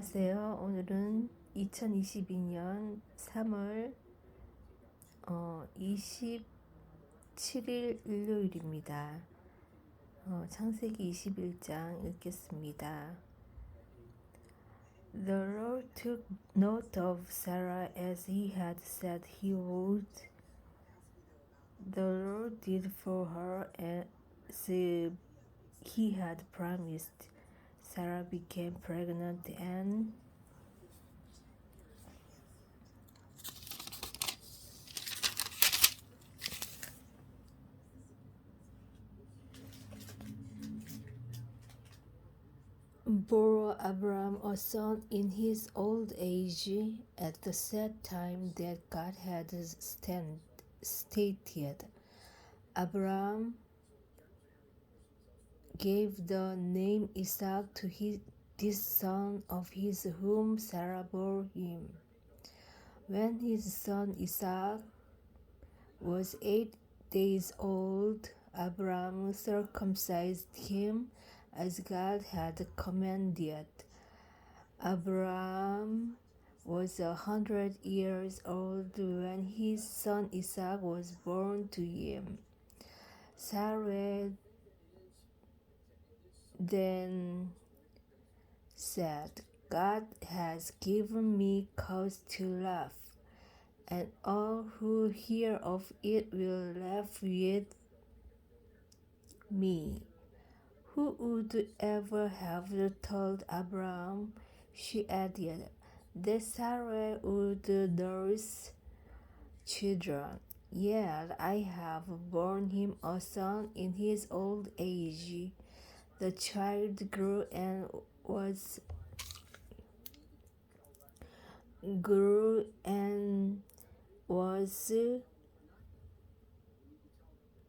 안녕하세요. 오늘은 2022년 3월 27일 일요일입니다. 창세기 21장 읽겠습니다. The Lord took note of Sarah as he had said he would. The Lord did for her as he had promised. Sarah became pregnant and bore Abram a son in his old age at the set time that God had stated. Abram gave the name Isaac to this son of his whom Sarah bore him. When his son Isaac was 8 days old, Abram circumcised him as God had commanded. Abram was 100 years old when his son Isaac was born to him. Sarah then said, God has given me cause to laugh, and all who hear of it will laugh with me. Who would ever have told Abram, she added, that Sarah would nurse children? Yet I have borne him a son in his old age. The child grew and was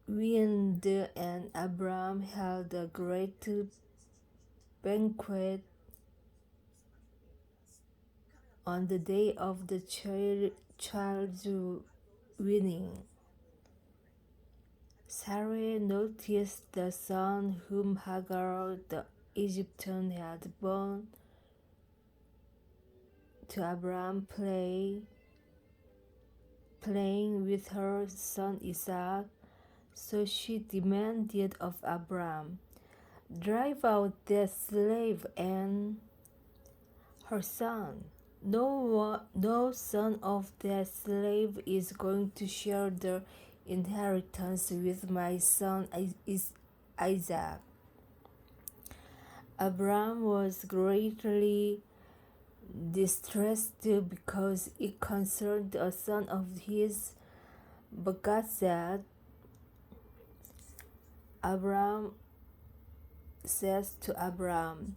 weaned, and Abram held a great banquet on the day of the child's weaning. Sarah noticed the son whom Hagar the Egyptian had borne to Abram playing with her son Isaac, so she demanded of Abram, drive out that slave and her son. No son of that slave is going to share the inheritance with my son Isaac. Abram was greatly distressed because it concerned a son of his, but God said, Abram says to Abram,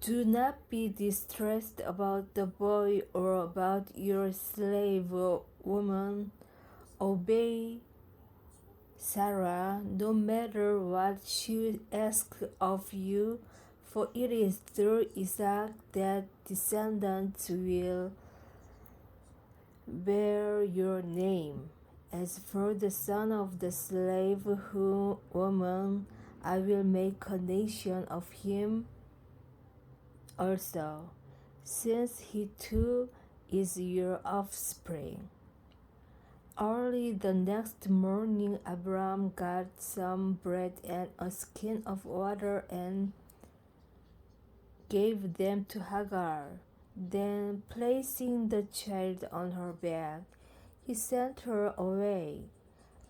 do not be distressed about the boy or about your slave woman. Obey Sarah, no matter what she asks of you, for it is through Isaac that descendants will bear your name. As for the son of the slave woman, I will make a nation of him also, since he too is your offspring. Early the next morning, Abram got some bread and a skin of water and gave them to Hagar. Then, placing the child on her back, he sent her away.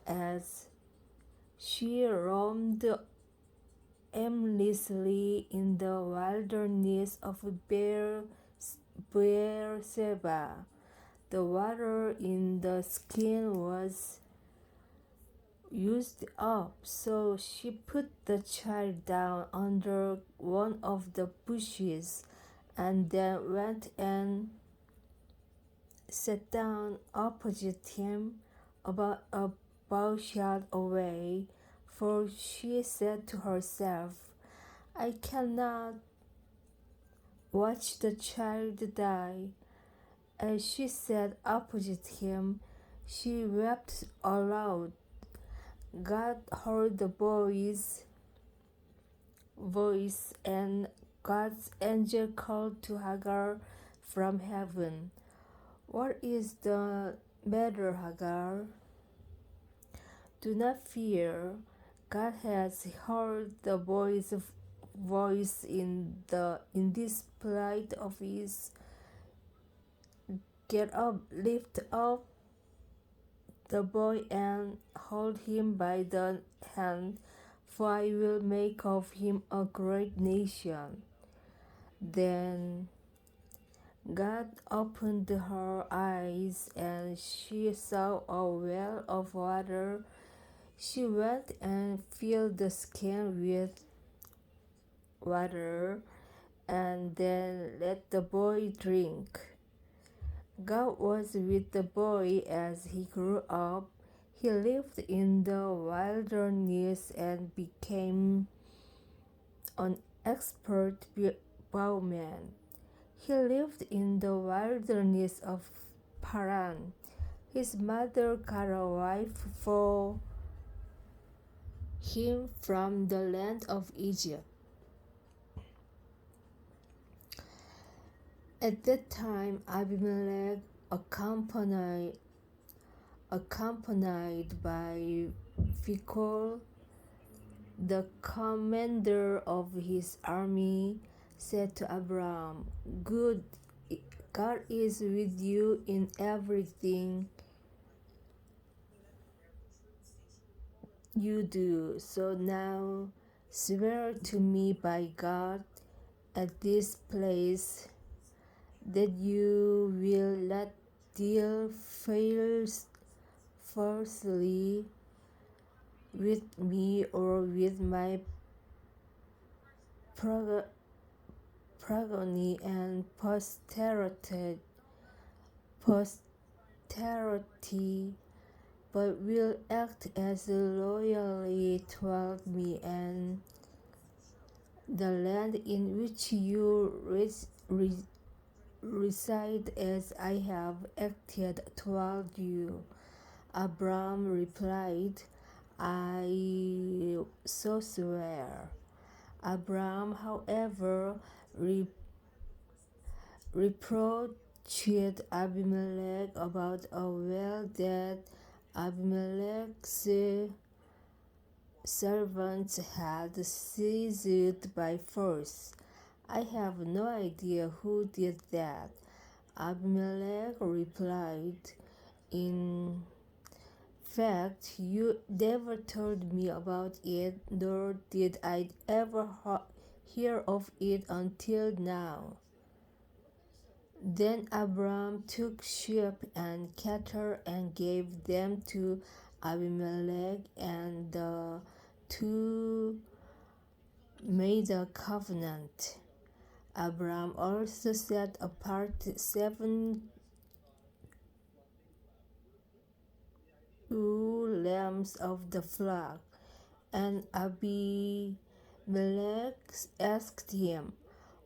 As she roamed aimlessly in the wilderness of Brzeeba, the water in the skin was used up, so she put the child down under one of the bushes and then went and sat down opposite him about a bowshot away, for she said to herself, I cannot watch the child die. As she sat opposite him, she wept aloud. God heard the boy's voice and God's angel called to Hagar from heaven. "What is the matter, Hagar? Do not fear. God has heard the voice in this plight of his. Get up, lift up the boy and hold him by the hand, for I will make of him a great nation." Then God opened her eyes, and she saw a well of water. She went and filled the skin with water, and then let the boy drink. God was with the boy as he grew up. He lived in the wilderness and became an expert bowman. He lived in the wilderness of Paran. His mother got a wife for him from the land of Egypt. At that time, Abimelech, accompanied by Phicol, the commander of his army, said to Abram, "Good, God is with you in everything you do. So now swear to me by God at this place that you will not deal falsely with me or with my progeny and posterity, but will act as loyally toward me and the land in which you reside as I have acted toward you." Abram replied, "I so swear." Abram, however, reproached Abimelech about a well that Abimelech's servants had seized by force. "I have no idea who did that," Abimelech replied. "In fact, you never told me about it, nor did I ever hear of it until now." Then Abram took sheep and cattle and gave them to Abimelech, and the two made a covenant. Abram also set apart 7 lambs of the flock, and Abimelech asked him,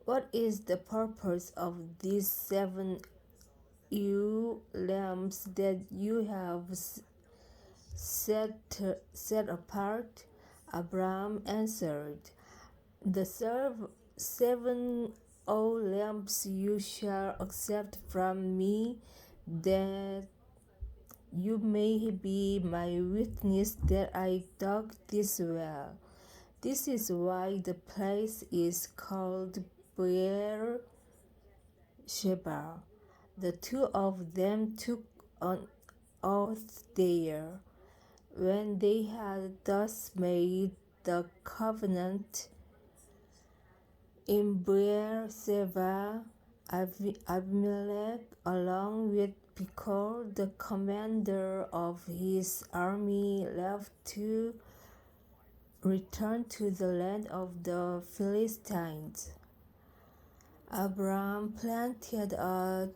"What is the purpose of these 7 lambs that you have set apart?" Abram answered, "The 7 lambs you shall accept from me, that you may be my witness that I dug this well. This is why the place is called Breel-sheba." The two of them took an oath there. When they had thus made the covenant in Breel-sheba, Abimelech, along with Phicol, the commander of his army, left to return to the land of the Philistines. Abram planted a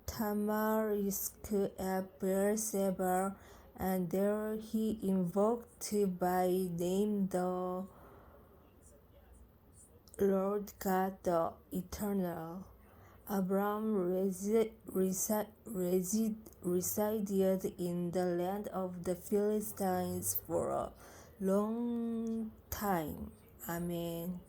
tamarisk at Beersheba, and there he invoked by name the Lord God the Eternal. Abram resided in the land of the Philistines for a long time. 아멘.